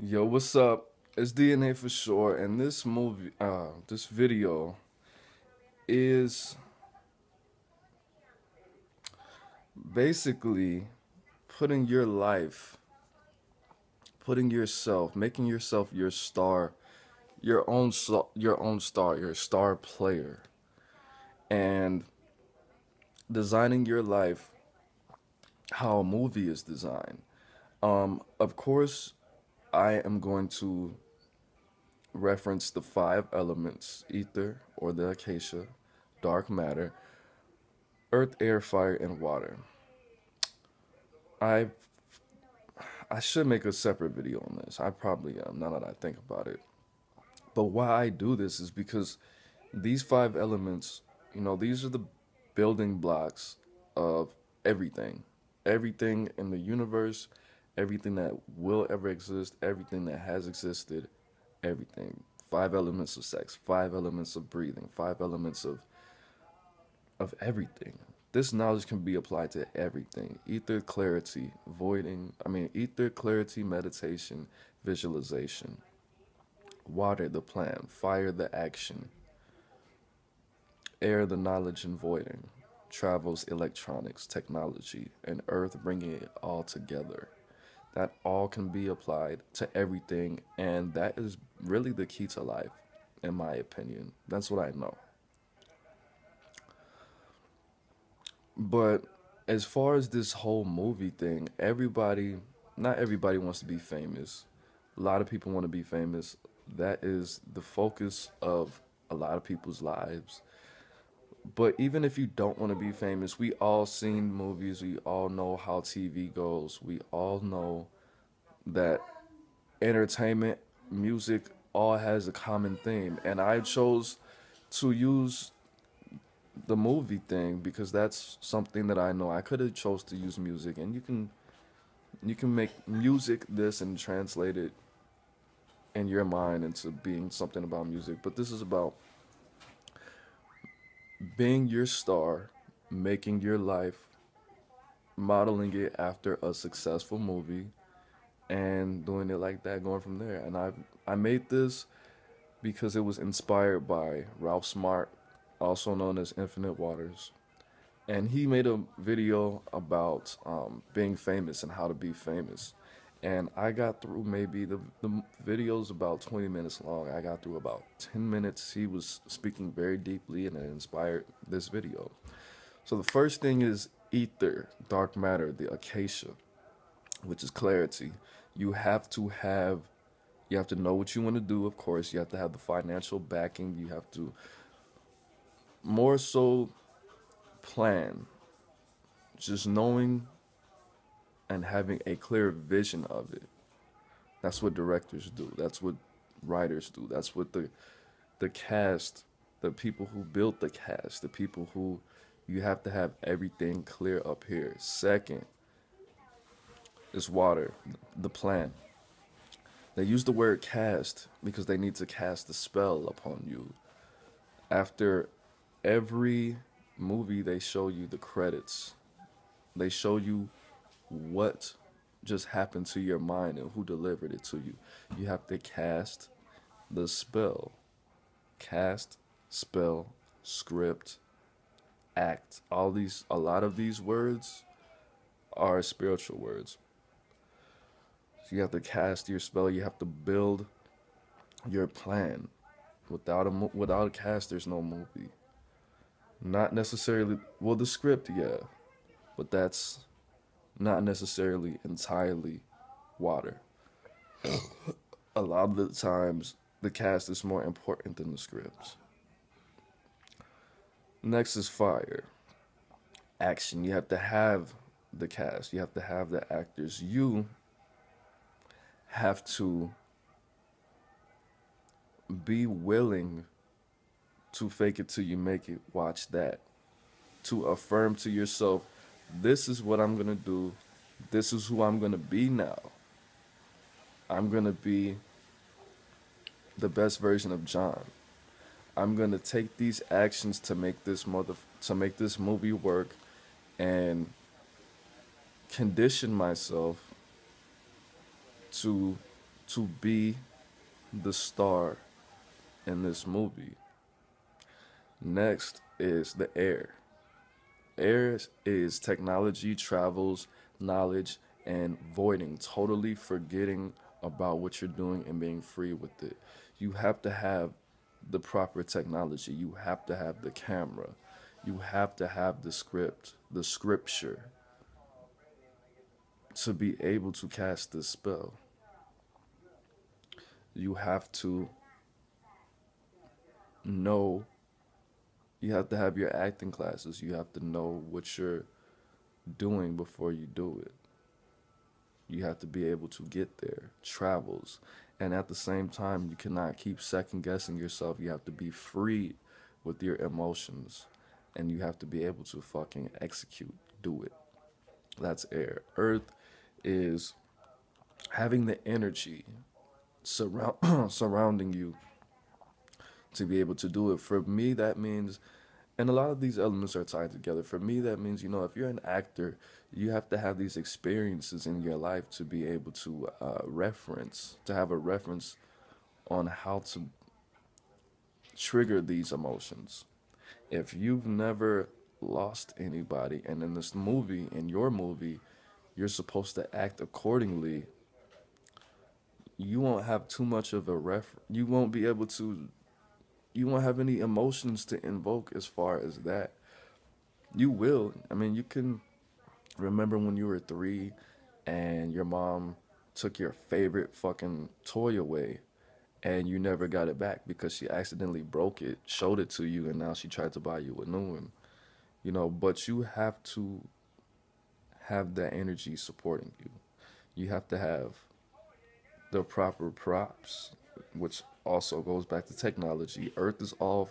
Yo, what's up? It's DNA for sure, and this video is basically putting your life, putting yourself, making yourself your star, your star player, and designing your life how a movie is designed. Of course, I am going to reference the five elements: ether or the acacia, dark matter, earth, air, fire, and water. I I should make a separate video on this. I probably am, now that I think about it. But why I do this is because these five elements, these are the building blocks of everything. Everything in the universe, everything that will ever exist, everything that has existed, everything. Five elements of sex, five elements of breathing, five elements of everything. This knowledge can be applied to everything. Ether, clarity, meditation, visualization. Water, the plan. Fire, the action. Air, the knowledge and voiding. Travels, electronics, technology. And earth, bringing it all together. That all can be applied to everything, and that is really the key to life, in my opinion. That's what I know. But as far as this whole movie thing, not everybody wants to be famous. A lot of people want to be famous. That is the focus of a lot of people's lives. But even if you don't want to be famous, we all seen movies. We all know how TV goes. We all know that entertainment, music, all has a common theme. And I chose to use the movie thing because that's something that I know. I could have chose to use music, and you can make music this and translate it in your mind into being something about music. But this is about being your star, making your life, modeling it after a successful movie, and doing it like that, going from there. And I made this because it was inspired by Ralph Smart, also known as Infinite Waters. And he made a video about being famous and how to be famous. And I got through maybe the video's about 20 minutes long. I got through about 10 minutes. He was speaking very deeply, and it inspired this video. So the first thing is ether, dark matter, the acacia, which is clarity. You have to know what you want to do, of course. You have to have the financial backing. You have to more so plan. Just knowing and having a clear vision of it. That's what directors do. That's what writers do. That's what the cast, the people who built the cast, the people who you have to have everything clear up here. Second is water, the plan. They use the word cast because they need to cast a spell upon you. After every movie, they show you the credits. They show you what just happened to your mind and who delivered it to you. You have to cast the spell. Cast, spell, script, act. A lot of these words are spiritual words. So you have to cast your spell. You have to build your plan. Without a cast, there's no movie. Not necessarily, well, the script, yeah, but that's not necessarily entirely water. A lot of the times, the cast is more important than the scripts. Next is fire. Action. You have to have the cast. You have to have the actors. You have to be willing to fake it till you make it. Watch that. To affirm to yourself, this is what I'm going to do. This is who I'm going to be now. I'm going to be the best version of John. I'm going to take these actions to make this movie work, and condition myself to to be the star in this movie. Next is the air. Air is technology, travels, knowledge, and voiding, totally forgetting about what you're doing and being free with it. You have to have the proper technology. You have to have the camera. You have to have the script, the scripture to be able to cast this spell. You have to know, you have to have your acting classes. You have to know what you're doing before you do it. You have to be able to get there, travels. And at the same time, you cannot keep second guessing yourself. You have to be free with your emotions. And you have to be able to fucking execute, do it. That's air. Earth is having the energy surrounding you to be able to do it. For me, that means, and a lot of these elements are tied together. For me, that means, if you're an actor, you have to have these experiences in your life to be able to to have a reference on how to trigger these emotions. If you've never lost anybody, and in this movie, in your movie, you're supposed to act accordingly, you won't have too much of a you won't be able to, you won't have any emotions to invoke as far as that. You will. I mean, you can remember when you were 3 and your mom took your favorite fucking toy away and you never got it back because she accidentally broke it, showed it to you, and now she tried to buy you a new one. But you have to have that energy supporting you. You have to have the proper props, which also goes back to technology. Earth is all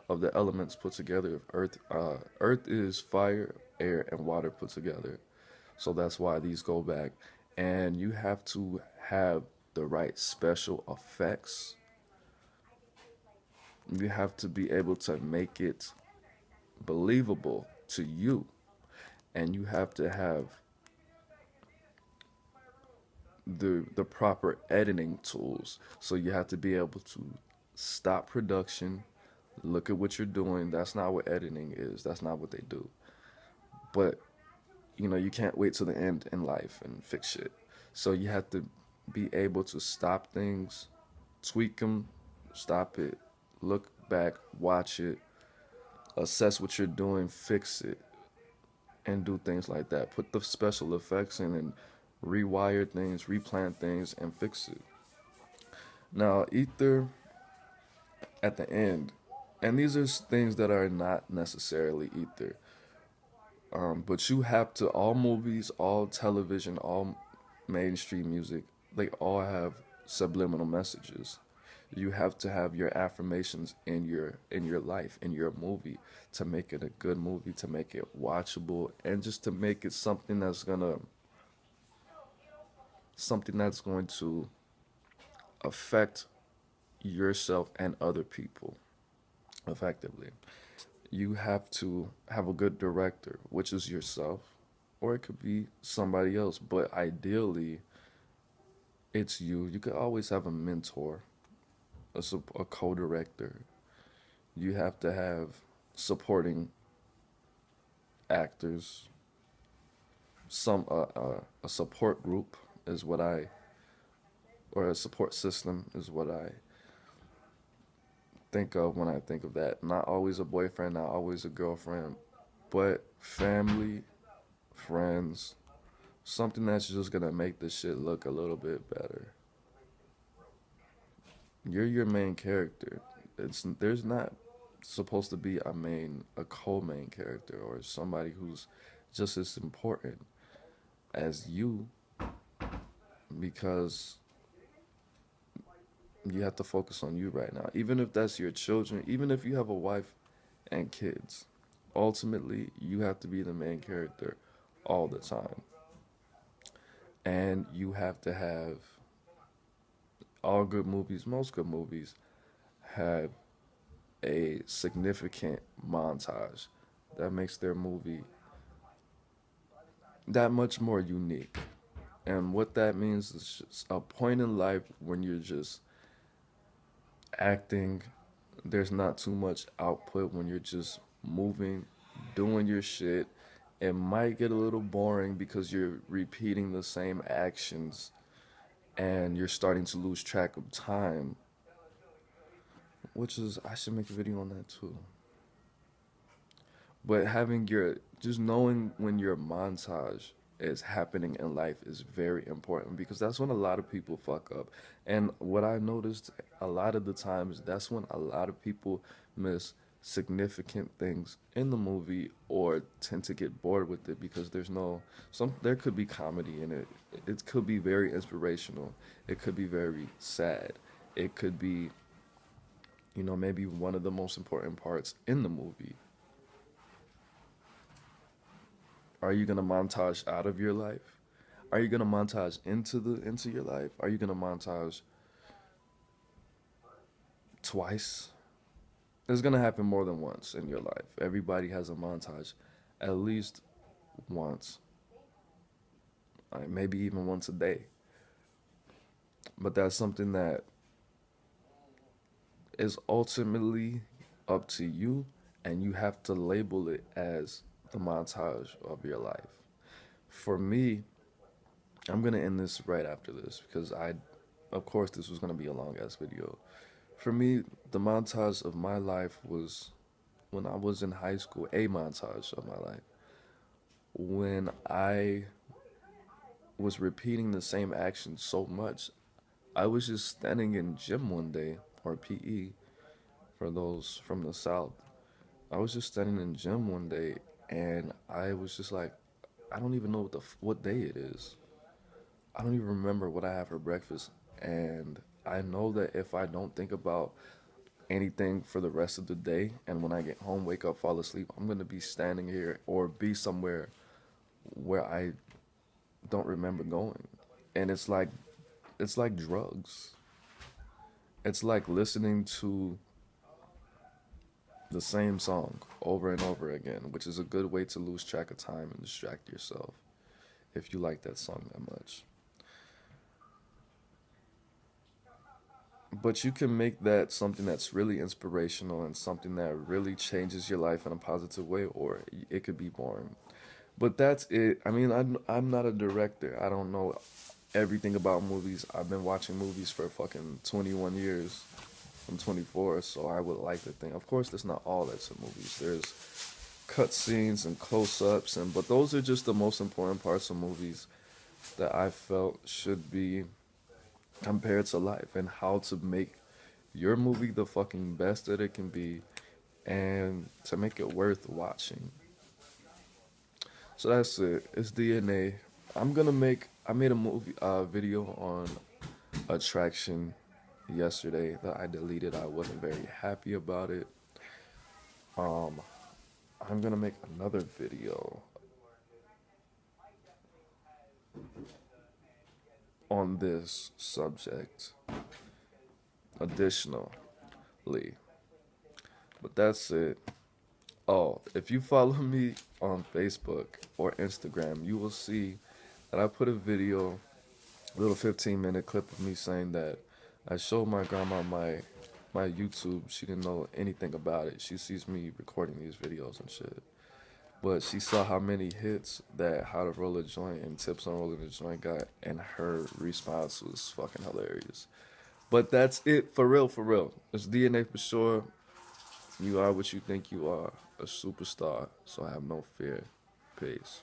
of the elements put together. Earth is fire, air, and water put together. So that's why these go back. And you have to have the right special effects. You have to be able to make it believable to you. And you have to have the proper editing tools. So you have to be able to stop production, look at what you're doing. That's not what editing is. That's not what they do. But you can't wait till the end in life and fix shit. So you have to be able to stop things, tweak them, stop it, look back, watch it, assess what you're doing, fix it, and do things like that. Put the special effects in and rewire things, replant things, and fix it. Now, ether at the end, and these are things that are not necessarily ether, but you have to, all movies, all television, all mainstream music, they all have subliminal messages. You have to have your affirmations in your life, in your movie, to make it a good movie, to make it watchable, and just to make it something that's going to affect yourself and other people effectively. You have to have a good director, which is yourself, or it could be somebody else, but ideally it's you. You could always have a mentor, a co-director. You have to have supporting actors, a support group is what or a support system is what I think of when I think of that. Not always a boyfriend, not always a girlfriend, but family, friends, something that's just gonna make this shit look a little bit better. You're your main character. There's not supposed to be a co-main character or somebody who's just as important as you, because you have to focus on you right now. Even if that's your children, even if you have a wife and kids, ultimately you have to be the main character all the time. And you have to have, all good movies, most good movies have a significant montage that makes their movie that much more unique. And what that means is just a point in life when you're just acting, there's not too much output, when you're just moving, doing your shit. It might get a little boring because you're repeating the same actions and you're starting to lose track of time, which is, I should make a video on that too. But having your, just knowing when your montage is happening in life is very important, because that's when a lot of people fuck up. And what I noticed a lot of the times, that's when a lot of people miss significant things in the movie or tend to get bored with it because there's no, there could be comedy in it. It could be very inspirational. It could be very sad. It could be, maybe one of the most important parts in the movie. Are you gonna montage out of your life? Are you gonna montage into your life? Are you gonna montage twice? It's gonna happen more than once in your life. Everybody has a montage at least once. Maybe even once a day. But that's something that is ultimately up to you, and you have to label it as the montage of your life. For me, I'm gonna end this right after this because of course, this was gonna be a long ass video. For me, the montage of my life was when I was in high school, a montage of my life. When I was repeating the same action so much, I was just standing in gym one day, or PE, for those from the South. I was just standing in gym one day, and I was just like, I don't even know what day it is. I don't even remember what I have for breakfast. And I know that if I don't think about anything for the rest of the day, and when I get home, wake up, fall asleep, I'm going to be standing here or be somewhere where I don't remember going. And it's like drugs. It's like listening to the same song over and over again, which is a good way to lose track of time and distract yourself if you like that song that much. But you can make that something that's really inspirational and something that really changes your life in a positive way, or it could be boring. But that's it. I mean, I'm not a director. I don't know everything about movies. I've been watching movies for fucking 21 years. I'm 24, so I would like to think. Of course, that's not all that's in movies. There's cutscenes and close-ups, but those are just the most important parts of movies that I felt should be compared to life, and how to make your movie the fucking best that it can be, and to make it worth watching. So that's it. It's DNA. I made a movie video on Attraction yesterday that I deleted. I wasn't very happy about it. I'm gonna make another video on this subject additionally. But that's it. Oh, if you follow me on Facebook or Instagram, you will see that I put a video, a little 15-minute clip of me saying that I showed my grandma my YouTube. She didn't know anything about it. She sees me recording these videos and shit. But she saw how many hits that How to Roll a Joint and Tips on Rolling a Joint got, and her response was fucking hilarious. But that's it, for real, for real. It's DNA for sure. You are what you think you are, a superstar, so I have no fear. Peace.